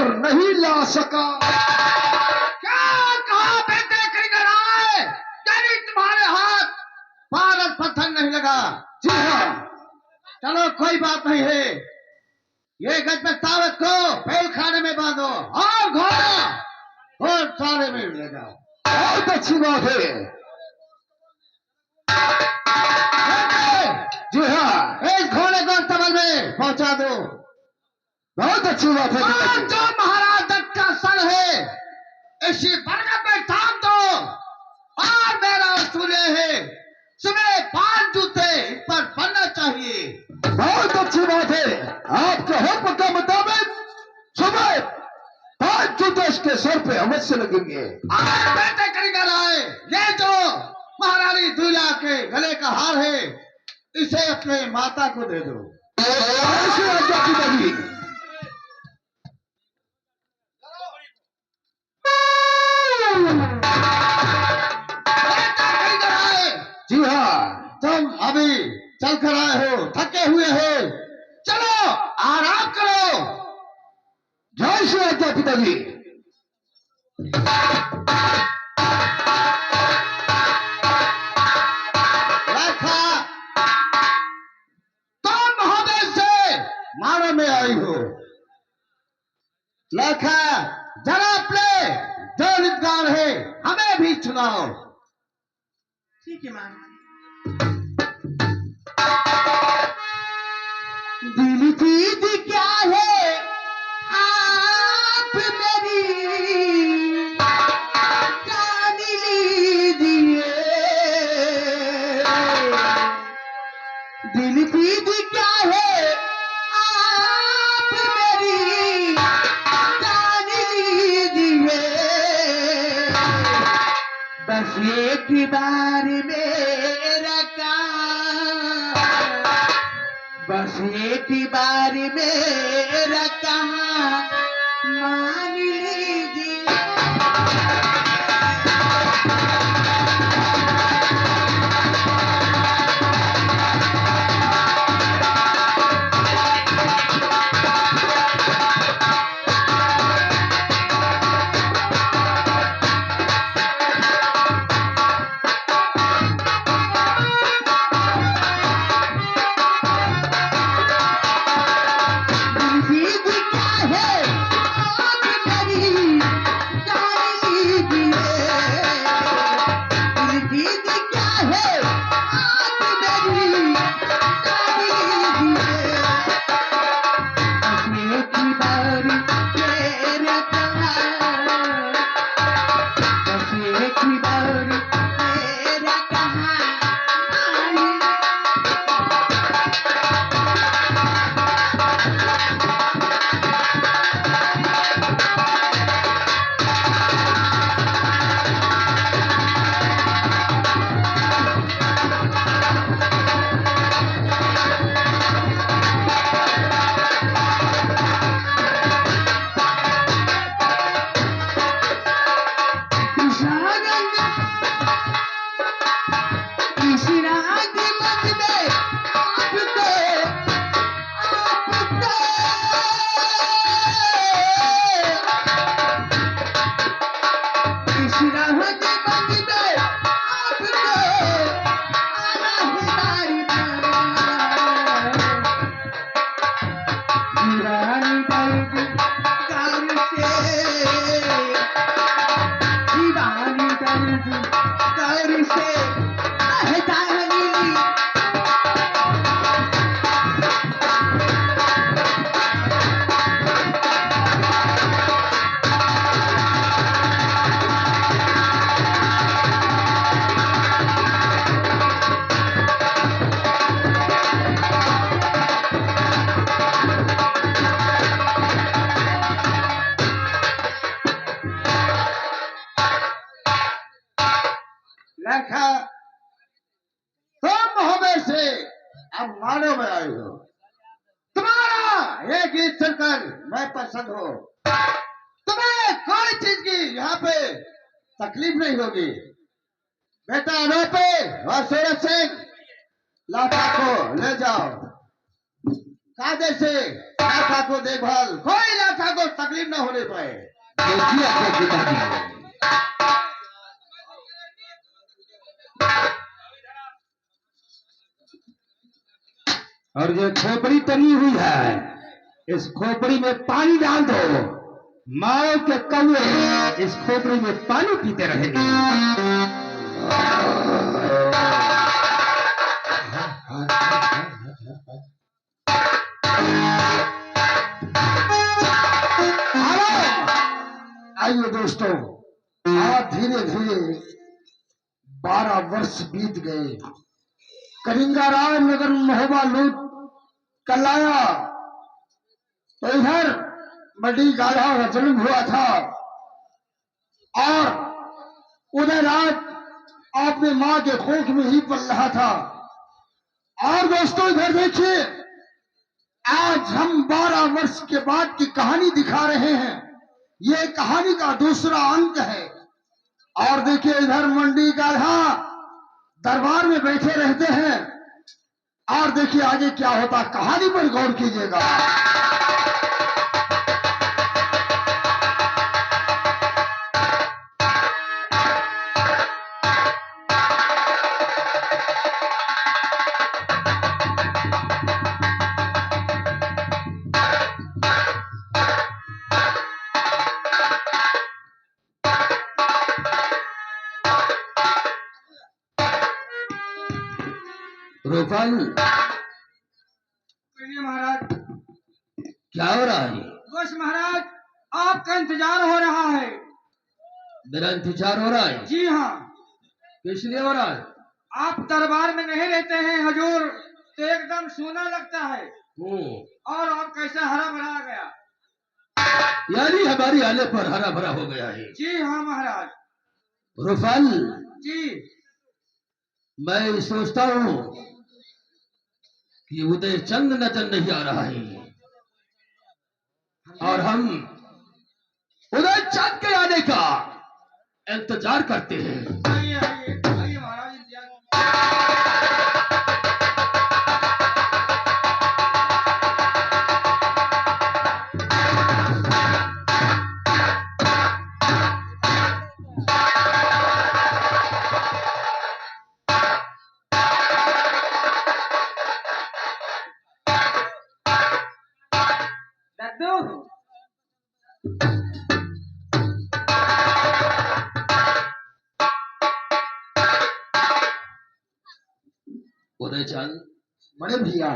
और नहीं ला सका। क्या कहा बेटे कारीगर आए? यानी तुम्हारे हाथ पारस पत्थर नहीं लगा? जी हाँ। चलो कोई बात नहीं है, ये गज में तावत को बैल खाने में बांधो और घोड़ा और सारे में ले जाओ। बहुत अच्छी बात है। जी हाँ, इस घोड़े को अस्तबल में पहुंचा दो। बहुत अच्छी बात है। और जो महाराज दत्त का सर है इसी बरगद में टांग दो। और मेरा उसूल है सुबह 5 जूते इन पर बनना चाहिए। बहुत अच्छी बात है। आपके हुक्म के मुताबिक सुबह 5 जूते इसके सर पे अवश्य लगेंगे। और बेटे कारीगर आए, ये जो महारानी दूल्हा के गले का हार है इसे अपने माता को दे दो। ऐसी आज्ञा की नहीं। बेटे कारीगर आए, जी हाँ, तुम अभी चल कर आए हो, थके हुए हो, चलो आराम करो। जय श्री आज्ञा पिताजी। रेखा, तुम महोदय से मारो में आई हो। लेखा, जरा अपने जो गीतगान है हमें भी सुनाओ। ठीक है मां। दिल चीज क्या है आप मेरी जान लीजिए। दिल चीज क्या है आप मेरी जान लीजिए। बस एक बार मेरा काम, बस एक बार मेरा कहा मान लीजिए। लेखा, तुम महोदय से अब मानो में आई हो। तुम्हारा ये गीत सुनकर मैं पसंद हो। तुम्हें कोई चीज की यहाँ पे तकलीफ नहीं होगी। बेटा अनोपे और सूरज सिंह लाठा को ले जाओ। कायदे से इलाका को देखभाल, कोई इलाका को तकलीफ न होने पाए। देखिए अपने पिताजी, और जो खोपड़ी टंगी हुई है, इस खोपड़ी में पानी डाल दो, माओ के कौवे इस खोपड़ी में पानी पीते रहेंगे। आइए दोस्तों, आज धीरे धीरे 12 वर्ष बीत गए। कलिंगाराय नगर महोबा लूट कल आया तो इधर मडी गाढ़ा का जन्म हुआ था, और उधर आज अपने मां के कोख में ही पल रहा था। और दोस्तों इधर देखिए, आज हम 12 वर्ष के बाद की कहानी दिखा रहे हैं। ये कहानी का दूसरा अंक है। और देखिए इधर मंडी गाढ़ा दरबार में बैठे रहते हैं, और देखिए आगे क्या होता, कहानी पर गौर कीजिएगा। रोफल, महाराज, क्या हो रहा है? बस महाराज, आपका इंतजार हो रहा है। मेरा इंतजार हो रहा है? जी हाँ। किस लिए हो रहा है? आप दरबार में नहीं रहते हैं हजूर, तो एकदम सूना लगता है। और आप कैसा हरा भरा आ गया। यानी हमारी आने पर हरा भरा हो गया है। जी हाँ महाराज। रोफल जी, मैं सोचता हूँ कि उदय चंद नजर नहीं आ रहा है, और हम उदय चंद के आने का इंतजार करते हैं। आइए आइए आइए महाराज, इंतजार। दद्दू, उदय चंद, बड़े भैया,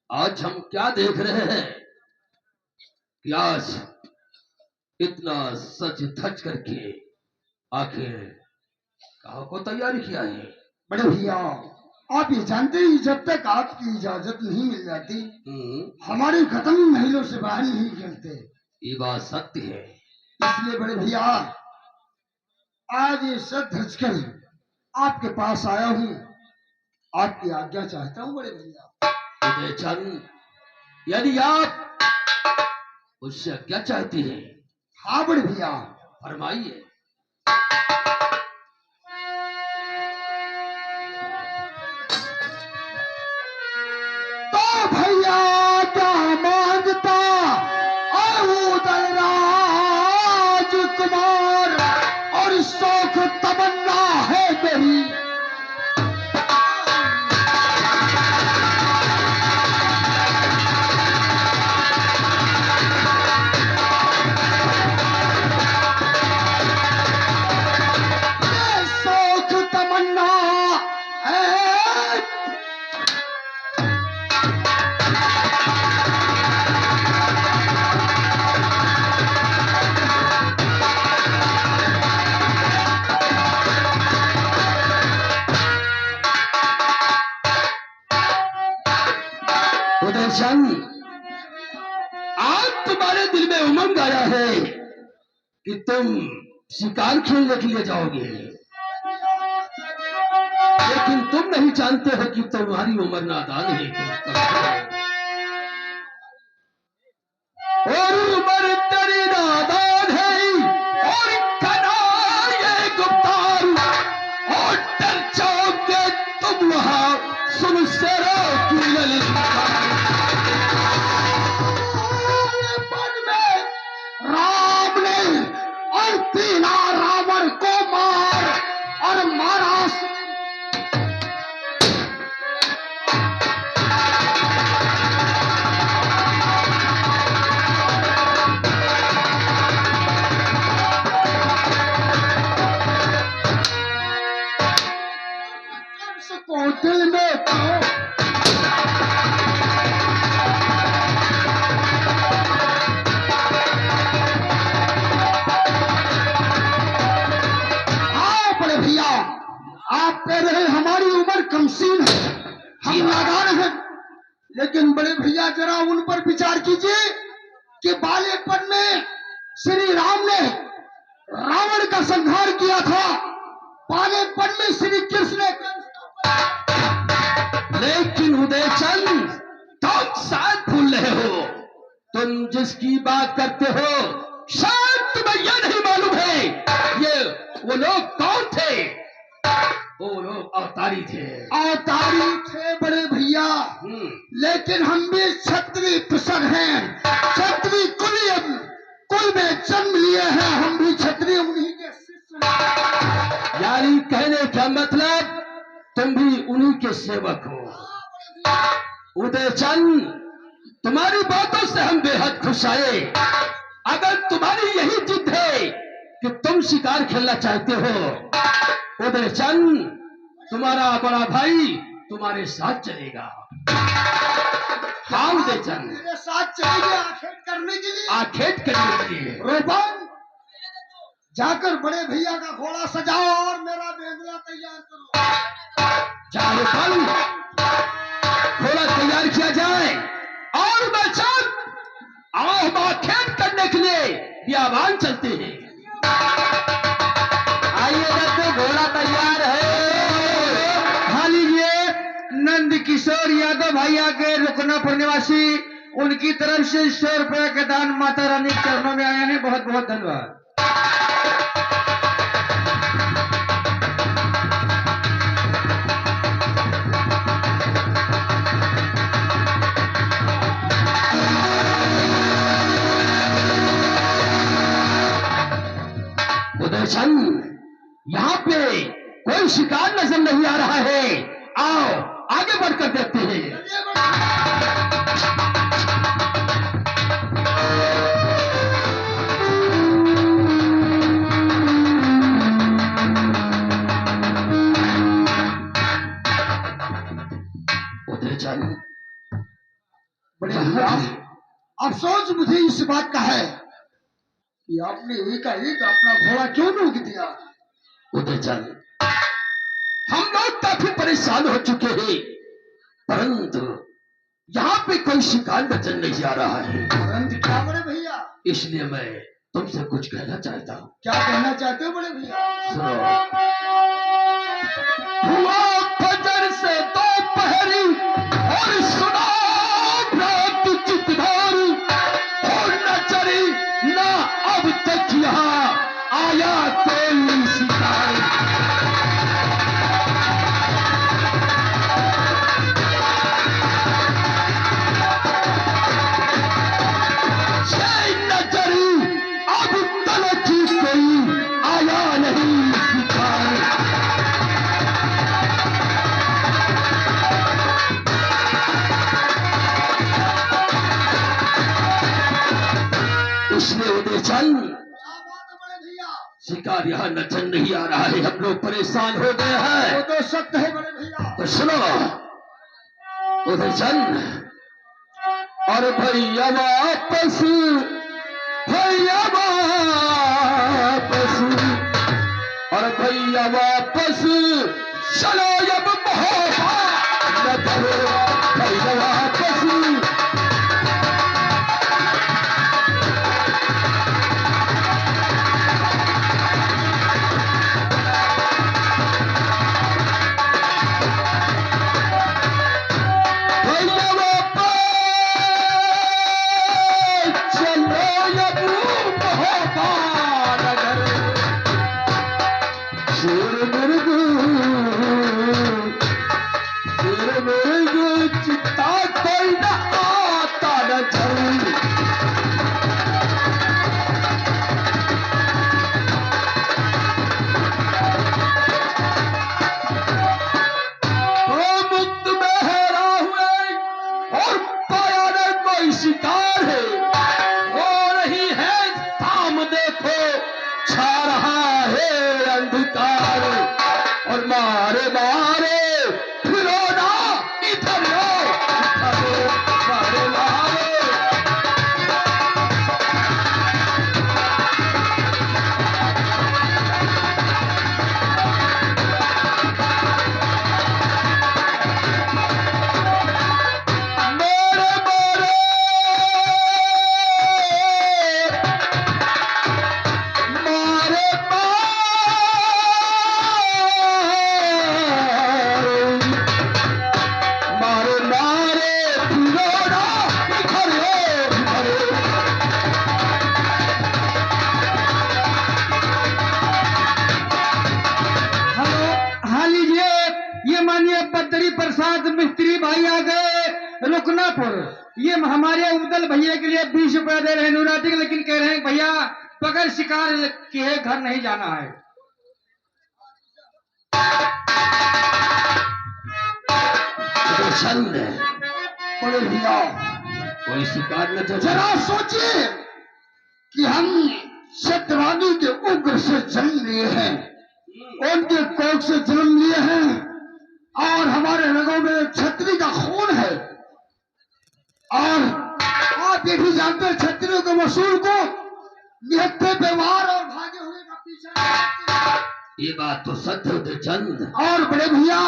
आज हम क्या देख रहे हैं कि आज इतना सज धज करके आखिर कहाँ को तैयारी किया है? बड़े भैया, आप ये जानते ही जब तक आपकी इजाजत नहीं मिल जाती हमारे खत्म महलों से बाहर नहीं निकलते। ये बात सत्य है। इसलिए बड़े भैया, आज ये सज धज कर आपके पास आया हूँ, आपकी आज्ञा चाहता हूँ बड़े भैया। उदय चंद, यानी आप मुझसे क्या चाहती हैं? हाँ बड़े भैया, फरमाइए। तो भैया क्या मांगता राजकुमार, और शौक तमन्ना है मेरी। शौक तमन्ना है। उदय चंद, आज तुम्हारे दिल में उमंग आया है कि तुम शिकार खेलने के लिए जाओगे, लेकिन तुम नहीं जानते हो कि तुम्हारी उम्र नादान है। और उम्र तेरी नादान है, और कनार ये गुप्तार, और डर जाओगे तुम वहां सुन शेरों की ललकार। राम ने और तीना रावण को मार और मारा। दिल में बड़े भैया, आप कह रहे हैं हमारी उम्र कमसीन है, हम नादान हैं, लेकिन बड़े भैया जरा उन पर विचार कीजिए कि बालेपन में श्री राम ने रावण का संहार किया था, बालेपन में श्री कृष्ण ने। लेकिन उदयचंद, तुम शायद भूल रहे हो, तुम जिसकी बात करते हो शायद तुम्हें यह नहीं मालूम है ये वो लोग कौन थे। वो लोग अवतारी थे। अवतारी थे बड़े भैया, लेकिन हम भी क्षत्रिय प्रसन्न हैं, क्षत्रिय कुल में जन्म लिए हैं, हम भी क्षत्रिय उन्हीं के शिष्य। यानी कहने का मतलब तुम भी उन्हीं के सेवक हो। उदयचंद, तुम्हारी बातों से हम बेहद खुश आए। अगर तुम्हारी यही जिद है कि तुम शिकार खेलना चाहते हो, उदयचंद, तुम्हारा बड़ा भाई तुम्हारे साथ चलेगा। हाँ उदयचंद, मेरे साथ चलेंगे आखेट करने के लिए। आखेट करने के लिए रोपन, जाकर बड़े भैया का घोड़ा सजाओ और मेरा बेंगला तैयार करो। चाहे फल घोड़ा तैयार किया जाए और उदयचंद आओ हम आखेट करने के लिए बियाबान चलते हैं। आइए तो घोड़ा तैयार है। हाँ लीजिए, नंद किशोर यादव भैया के रुकनापुर निवासी, उनकी तरफ से 100 रुपए के दान माता रानी के चरणों में आए हैं। बहुत बहुत धन्यवाद। उदयचंद, यहाँ पे कोई शिकार नजर नहीं आ रहा है, आओ आगे बढ़कर देखते हैं। उदयचंद, बड़े भैया, अफसोस मुझे इस बात का है कि आपने एक अपना घोड़ा क्यों रोक दिया। उदयचंद, हम लोग काफी परेशान हो चुके हैं, परंतु यहाँ पे कोई शिकार नजर नहीं आ रहा है। परंतु क्या बड़े भैया? इसलिए मैं तुमसे कुछ कहना चाहता हूँ। क्या कहना चाहते हो बड़े भैया? सुनो, हुआ फजर से दोपहरी और सुना रात चितधारी, और न चरी न अब तक यहाँ आया कोई शिकार। न चरी अब तक कोई आया नहीं शिकार। इसलिए उदयचंद, शिकार यहाँ नजर नहीं आ रहा है, हम लोग परेशान हो गए हैं। वो तो सत्य है बड़े भैया। तो सुनो उदयचंद, और भैया वापस, भैया वापस, और भैया वापस चलो अब मोहब्बत भैया वापस। अंधकार और मारे मारे फिरो ना इधर मारे मारे। बद्री प्रसाद मिस्त्री भाई आ गए रुकनापुर। ये हमारे उदल भैया के लिए 20 रुपया दे रहे हैं न्यूनाटिक, लेकिन कह रहे हैं भैया बगैर शिकार किए घर नहीं जाना है। तो चंद बड़े भैया कोई शिकार न तो जरा सोचिए कि हम शतरानी के उग्र से जन्म लिए हैं, उनके कोख से जन्म लिए हैं और हमारे रगों में छतरी का खून है। और आप ये भी जानते हैं छतरियों के वसूल को निहत्थे व्यवहार और भागे हुए का पीछा। ये बात तो सत्य होते चंद। और बड़े भैया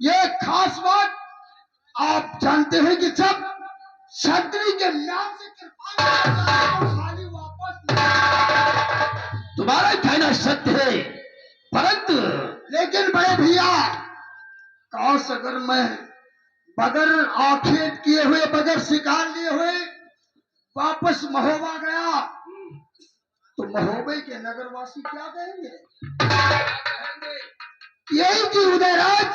ये खास बात आप जानते हैं कि जब छतरी के नाम से कृपाण खाली वापस तुम्हारा कहना सत्य है, परंतु लेकिन बड़े भैया काश अगर मैं बगैर आखेट किए हुए बगैर शिकार लिए हुए वापस महोबा गया तो महोबे के नगरवासी क्या कहेंगे? यही कि उदयराज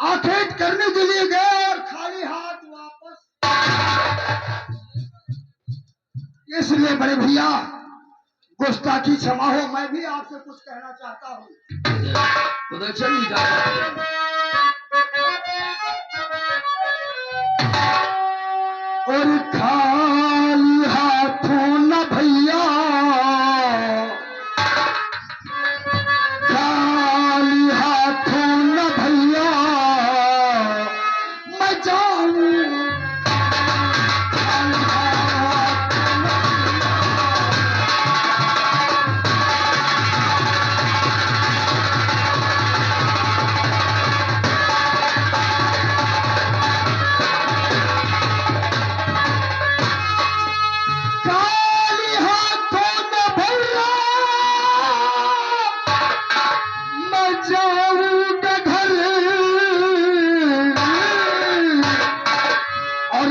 आखेट करने के लिए गए और खाली हाथ वापस। इसलिए बड़े भैया गुस्ताखी क्षमा हो, मैं भी आपसे कुछ कहना चाहता हूं। उधर चल जा और खाली हाथों न भैया, खाली हाथों न भैया मैं जाऊं।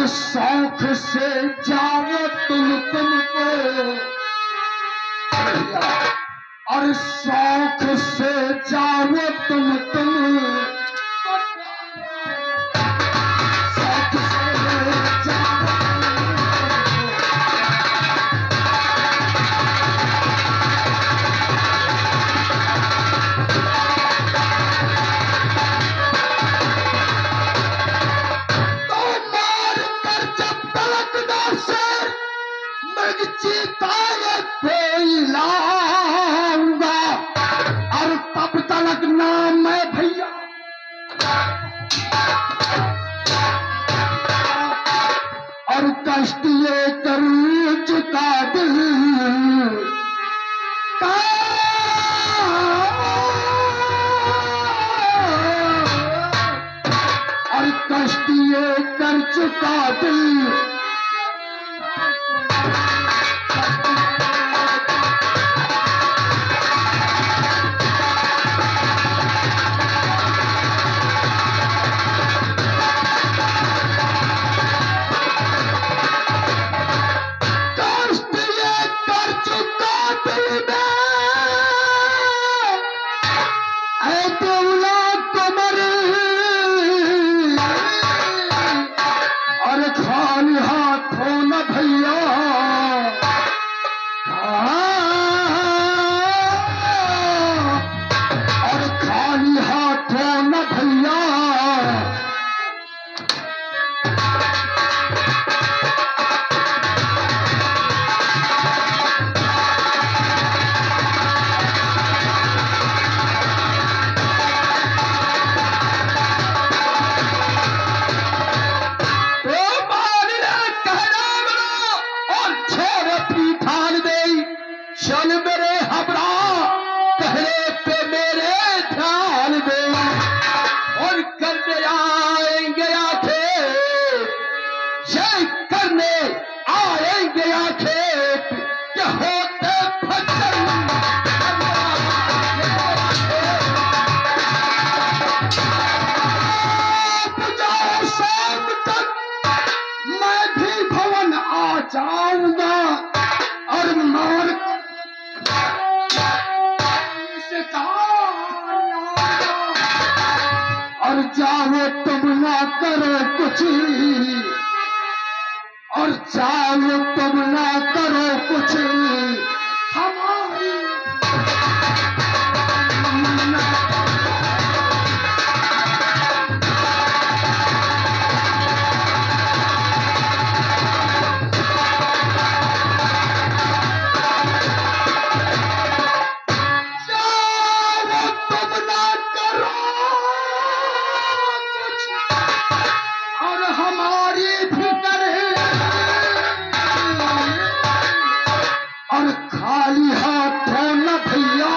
शौक से जाओ तुमको और शौक से जाओ तुम शौक से जाओ। कोई लाऊंगा और तब तक नाम मैं भैया और कष्ट ये कर चुका दिल और कष्ट ये कर चुका दिल। और कुछ और चाहो तुम ना करो कुछ हमारी खाली हाथों न भैया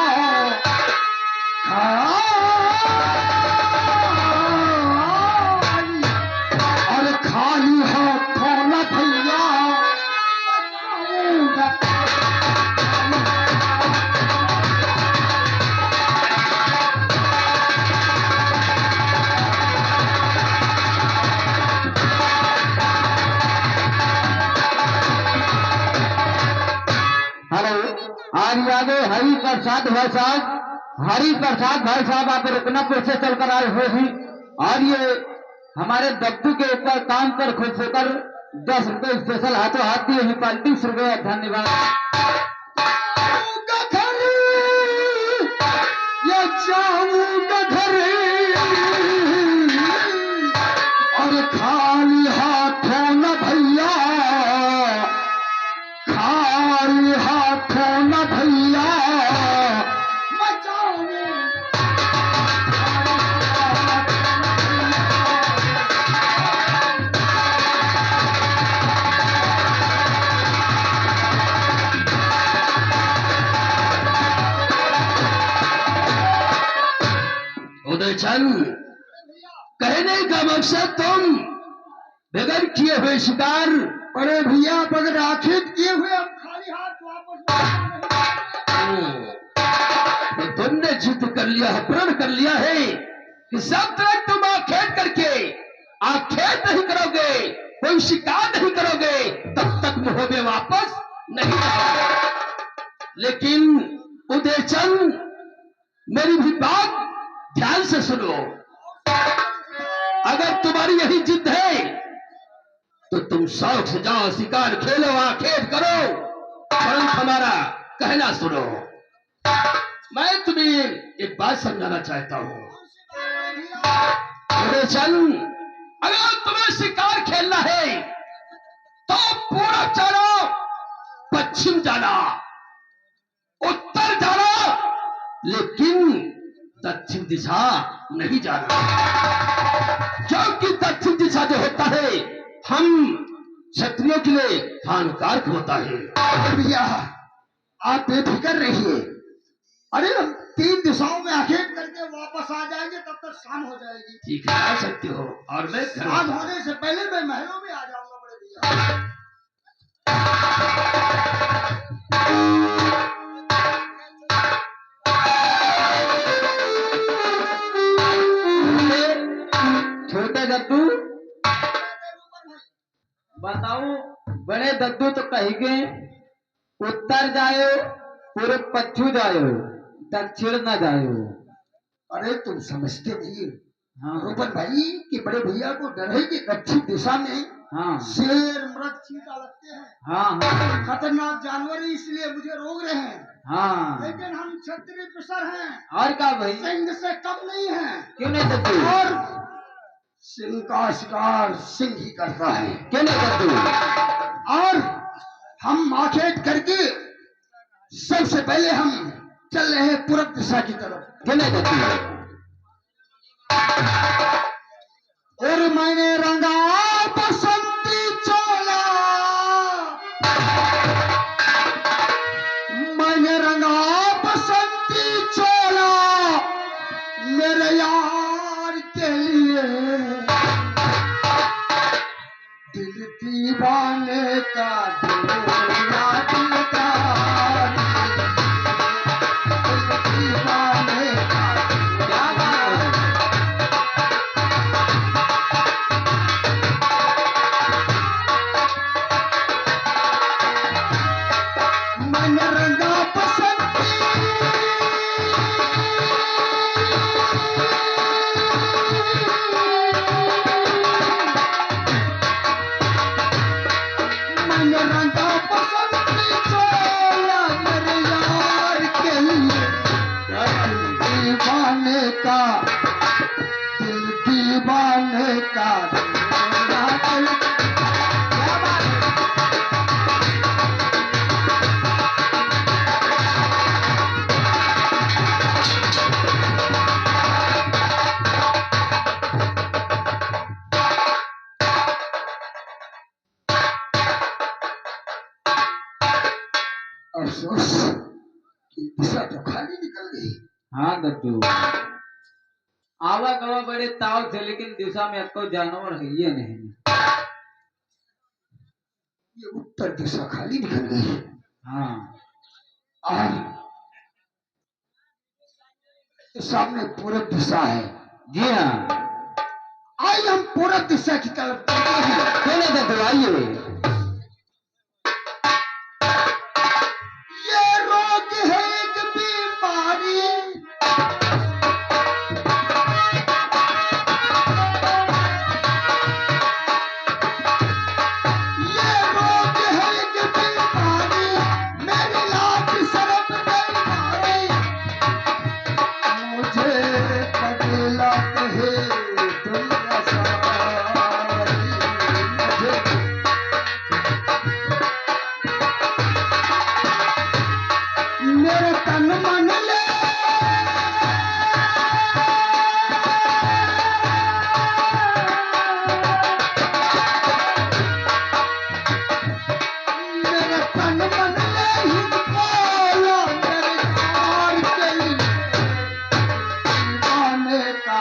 और खाली हाथों न भैया आज यादव हरि प्रसाद भाई साहब आप रुकनापुर से चलकर आए हुए हैं और ये हमारे दत्तू के ऊपर काम कर खुश होकर 10 रुपए स्पेशल हाथों हाथ दिए हैं 35 रुपए। धन्यवाद। ये जाऊंगा घर और खाली हाथों न भैया खाली हाथों न भैया उदय चंद, कहने का मकसद तुम बगैर किए हुए शिकार बड़े भैया बगैर आखिर किए हुए हम खाली हाथ वापस तो तुमने जिद कर लिया है, प्रण कर लिया है कि जब तक तुम आखेट करके आखेट नहीं करोगे, कोई शिकार नहीं करोगे, तब तक मुंह में वापस नहीं जाओगे। लेकिन उदय चंद, मेरी भी बात ध्यान से सुनो। अगर तुम्हारी यही जिद है तो तुम शौक से जाओ, शिकार खेलो, आखेट करो, परंतु हमारा कहना सुनो। मैं तुम्हें एक बात समझाना चाहता हूं। चंद, अगर तुम्हें शिकार खेलना है तो पूरब जाना, पश्चिम जाना, उत्तर जाना, लेकिन दक्षिण दिशा नहीं जाना, क्योंकि दक्षिण दिशा जो होता है हम क्षत्रियों के लिए हानिकारक होता है। भैया आप बेफिक्र रहिए, अरे हम 3 दिशाओं में आखेट करके वापस आ जाएंगे, तब तक शाम हो जाएगी। ठीक है, आ सकते हो, और मैं शाम होने से पहले मैं महलों में आ जाऊंगा बड़े भैया। छोटे दद्दू बताओ, बड़े दद्दू तो कहेंगे उत्तर जायो, पूर्व पश्चिम जायो, दक्षिण न जायो। अरे तुम समझते नहीं हाँ रूपन भाई कि बड़े भैया को डर है कि दक्षिण दिशा में हाँ शेर मृग चीता लगते हैं, हाँ हाँ खतरनाक जानवर है, इसलिए मुझे रोक रहे हैं। हाँ। लेकिन हम क्षत्रिय पिसर हैं, और क्या भाई, सिंह से कम नहीं है। क्यों नहीं दद्दू? और सिंह का शिकार सिंह ही करता है। क्यों नहीं दद्दू? और हम आखेट करके सबसे पहले हम चल रहे हैं पूरब दिशा की तरफ। क्यों नहीं दद्दू? और मैंने रंगा बसंती चोला, मैंने रंगा बसंती चोला मेरे यार के लिए, दिल दीवाने का अफसोस कि दिशा तो खाली निकल गई। हाँ दद्दू, आवा गवा बड़े ताव थे, लेकिन दिशा में अब तो जानवर है ये नहीं। ये उत्तर दिशा खाली निकल गई। हाँ, और सामने पूरब दिशा है। जी हाँ, आइए हम पूरब दिशा की तरफ चलते हैं। चलो दद्दू आइए। ये रोग है एक बीमारी, ये रोग है एक बीमारी, मेरी लाज शर्म नहीं मारी, मुझे पगला कहे दुनिया सारी, मुझे मेरे तन मन ले मेरे तन मन ले हिंदुस्तान, मेरे यार के लिए दीवाने का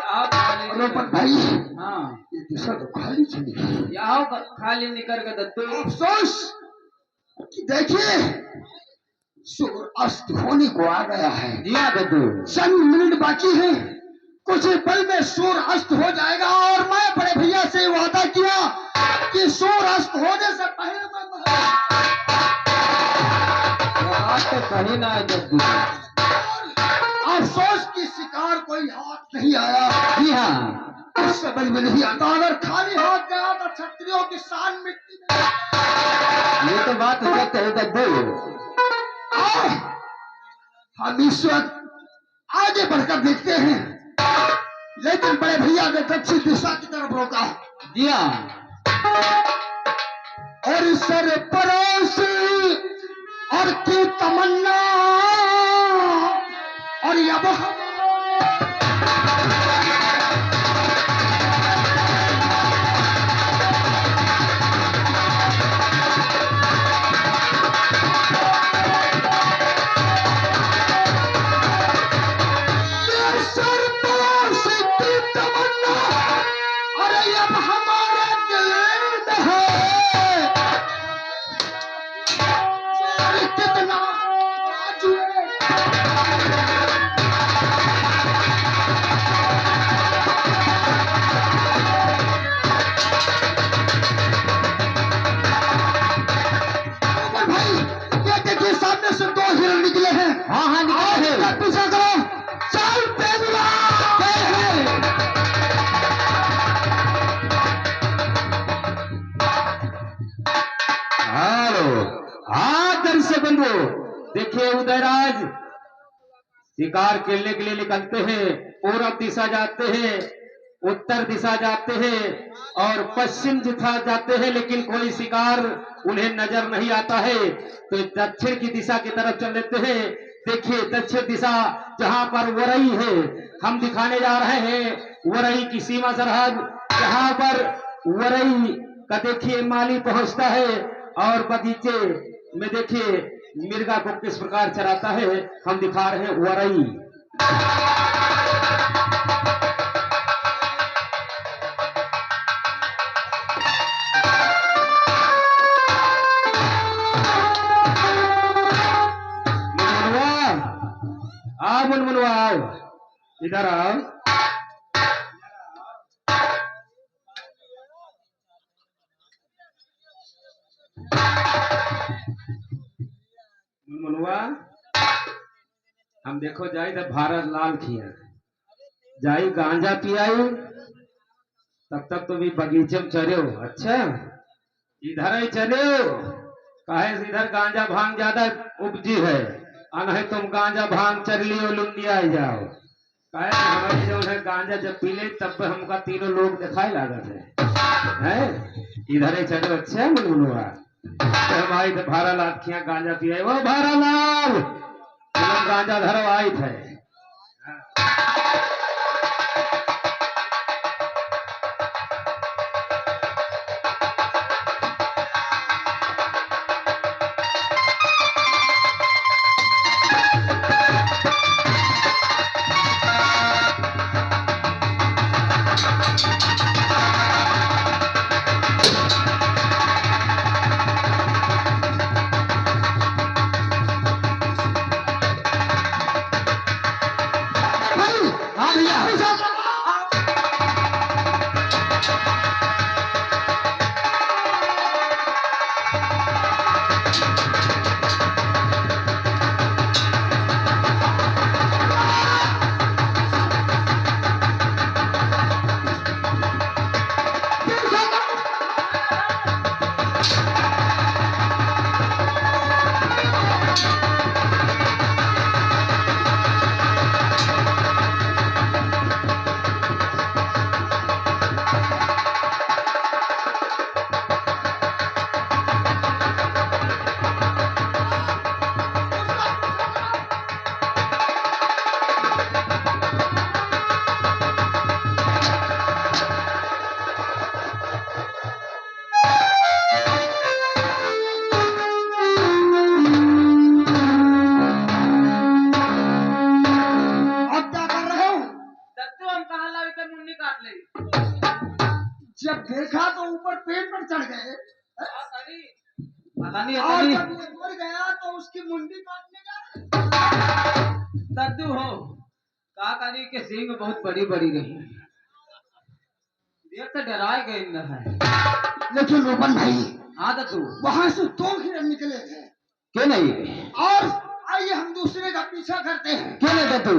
यहाँ खाली रोपन भाई, हाँ, ये दिशा तो खाली चली गई। यहाँ खाली निकल के दद्दू। अफसोस कि देखिए सूर्य अस्त होने को आ गया है। जी हाँ दद्दू, चंद मिनट बाकी है, कुछ ही पल में सूर्य अस्त हो जाएगा। और मैं बड़े भैया से वादा किया कि सूर्य अस्त होने से पहले मैं बात तो कही ना है दद्दू। अफसोस की शिकार कोई हाथ नहीं आया। जी हाँ, कुछ समझ में नहीं आता, अगर खाली हाथ गया तो क्षत्रियों की शान मिट्टी में। ये तो बात सत्य है दद्दू। आओ, हम ईश्वर आगे बढ़कर देखते हैं, लेकिन बड़े भैया ने दक्षिण दिशा की तरफ रोका जी हाँ, और सरपरोश और की तमन्ना और अब सरपरोश की तमन्ना, अरे अब हमारे दिल में है कितना आजू भाई, ये देखिए सामने से दो हिरण निकले हैं। हाँ हाँ निकले हैं। और पीछा करो, चल पेगला। हेलो, हाँ दर्शक बंधु, देखिए उदयराज शिकार खेलने के लिए निकलते हैं, पूरब दिशा जाते हैं, उत्तर दिशा जाते हैं और पश्चिम दिशा जाते हैं, लेकिन कोई शिकार उन्हें नजर नहीं आता है, तो दक्षिण की दिशा की तरफ चल देते हैं। देखिए दक्षिण दिशा जहां पर वरई है, हम दिखाने जा रहे हैं वरई की सीमा सरहद, जहां पर वरई का देखिए माली पहुंचता है और बगीचे में देखिए मिर्गा को किस प्रकार चराता है, हम दिखा रहे हैं वरई। मुनमुनवा आओ, इधर आओ। मुनमुनवा, हम देखो जाई तो भारत लाल किया जाई गांजा पियाई, तब तक तो भी बगीचे में चले हो। अच्छा इधर ही चले हो, काहे से इधर गांजा भांग ज्यादा उपजी है, नहीं तुम गांजा भांग चल लियो लुंडिया जाओ। काहे हमारी जो है गांजा जब पी ले तब हमका तीनों लोग दिखाई लागत है। इधर ही चलो। अच्छा मुनमुनवा, हमारी तो भारा लाल खिया गांजा पिया वो भारा लाल गांजा धरो आई थे। जब देखा तो ऊपर पेड़ पर चढ़ गए पता नहीं और जब ये मर गया तो उसकी मुंडी काटने जा रहे। दद्दू हो काकाजी के सींग बहुत बड़ी बड़ी रही देख तो डराए गए न है। लेकिन रोपन भाई हाँ दद्दू वहां से 2 हिरण निकले थे। क्यों नहीं और आइए हम दूसरे का पीछा करते हैं। क्यों नहीं दद्दू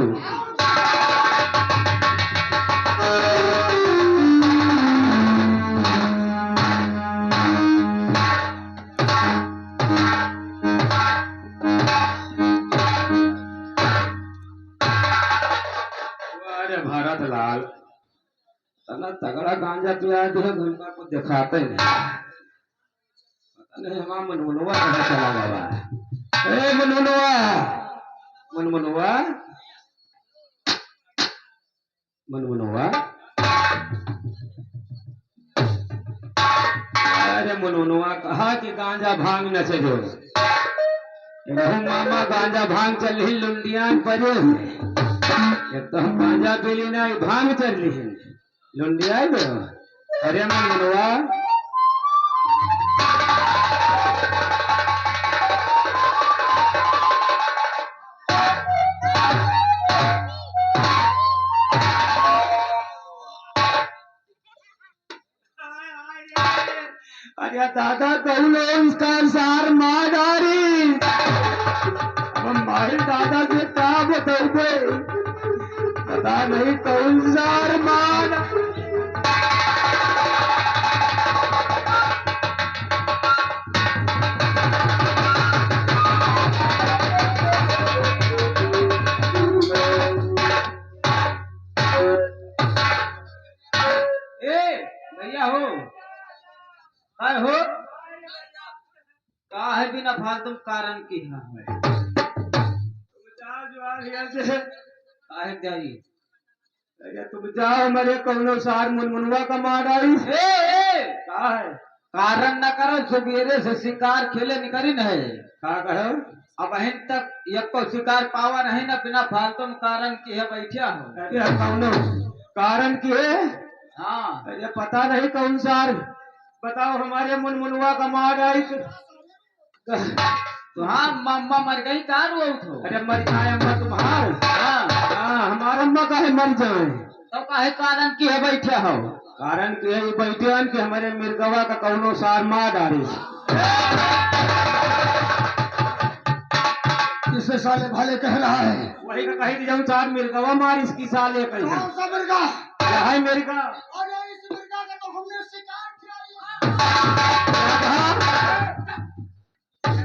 अरे भारत लाल तना तगड़ा गांजा पिया दिया गंगा को दिखाते नहीं पता नहीं हमारा मनमनुआ कहाँ चला बाबा। ए मनमनुआ मनमनुआ मनमनुआ अरे मनमनुआ कहा कि गांजा भांग न चलो मामा गांजा भांग चल ही लुंडियान परे एक तो हम गांजा पीली ना भांग चल रही है लुंडिया अरे मनमनुआ अरे दादा कहूँ इसका सार मार डारी माही दादा से क्या बताओगे पता नहीं कौन सार मार भैया हो काय हो का है बिना फालतू कारण की है काहे जाई अरे तुम जाओ मेरे कौनो सार मुनमुनवा का मार आई का है कारण न करो सवेरे से शिकार खेले निकली न है का कहो अब अहन तक एक को शिकार पावा नहीं ना बिना फालतू कारण की है बैठा हो अरे कौनो कारण की है हाँ अरे पता नहीं कौन सार बताओ हमारे मुनमुनवा का मार आई तो हाँ मम्मा मर गई कार वो उठो अरे मर जाए अम्मा तुम्हार हाँ हमारा अम्मा काहे मर जाए तो काहे कारण की है बैठे हो कारण की है ये बैठे कि हमारे मिर्गवा का कौनो सार मार डाली किससे साले भाले कह रहा है? वही का कही जाऊँ सार मिर्गवा मार इसकी साले कही कौन सा मिर्गा? है मिर्गा अरे इस मिर्गा का तो हमने शिकार किया।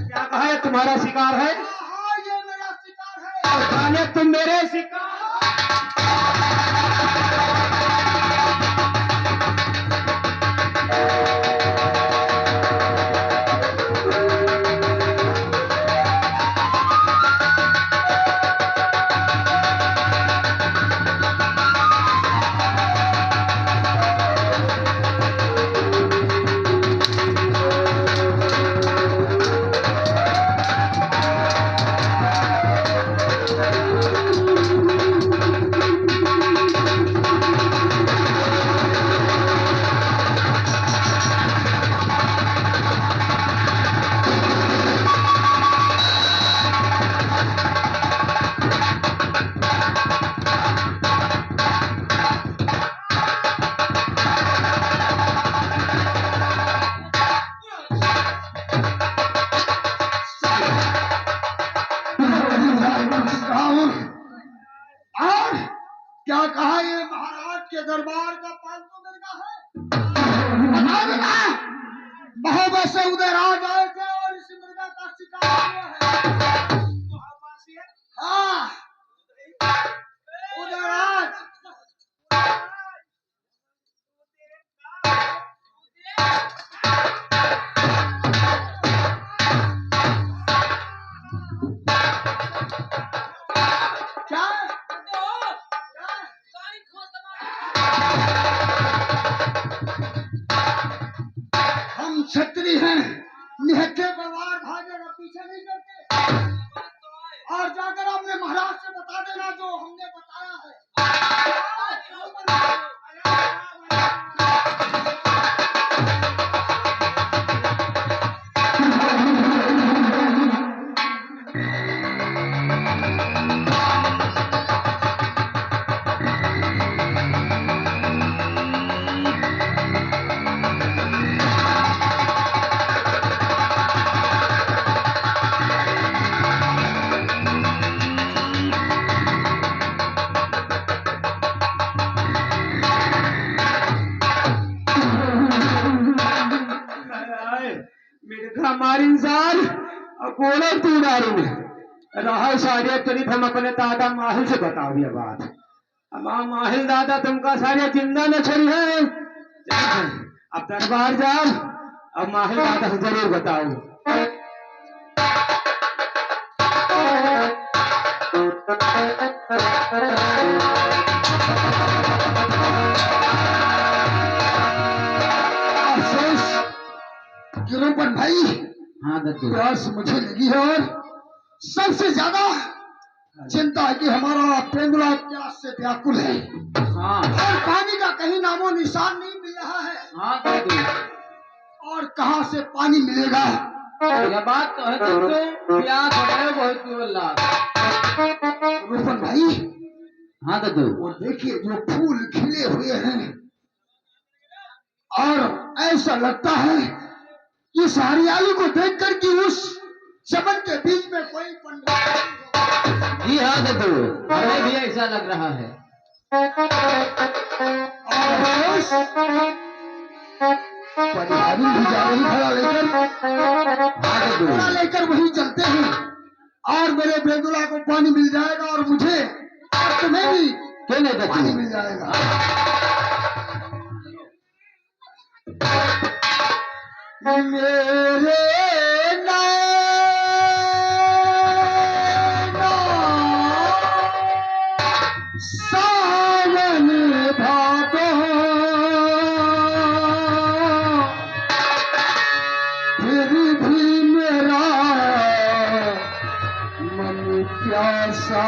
क्या कहा है तुम्हारा शिकार है हाँ ये मेरा शिकार है। साले तुम मेरे शिकार के दरबार का पालतू मिर्गा है? बता बेटा, महोबे से उदयराज आए थे और इस मिर्गा का शिकार हुआ है। हाँ, उदयराज। हम क्षत्रिय हैं, निहत्थे परिवार भागेगा, पीछे नहीं करते। और जाकर अपने महाराज से बता देना जो हमने बताया है। हमारी इंसान अकोला तू डारू रहा सारे करीब हम अपने दादा माहिल से बताओ ये बात। अब माहिल दादा तुमका सारे जिंदा न छड़ी है, अब दरबार जाओ, अब माहिल दादा से जरूर बताओ। गिरोपन भाई, हाँ दद्दू, प्यास मुझे लगी है और सबसे ज्यादा चिंता है कि हमारा पेंगुला प्यास से व्याकुल है। हाँ, और पानी का कहीं नामो निशान नहीं मिल रहा है। हाँ दद्दू, और कहाँ से पानी मिलेगा? यह बात तो है दद्दू, प्यास है बहुत बोला। रूपन भाई, हाँ दद्दू, और देखिए जो फूल खिले हुए हैं और ऐसा लगता है इस हरियाली को देखकर कि उस चमन के बीच में कोई पंडाल। जी हाँ दद्दू, हमें भी ऐसा लग रहा है। और परिवारी भी जा रही घड़ा लेकर, घड़ा लेकर वहीं चलते हैं और मेरे बेगुला को पानी मिल जाएगा और मुझे और तुम्हें भी क्यों नहीं दद्दू? पानी मिल जाएगा। मेरे सावन भादो फिर भी मेरा मन प्यासा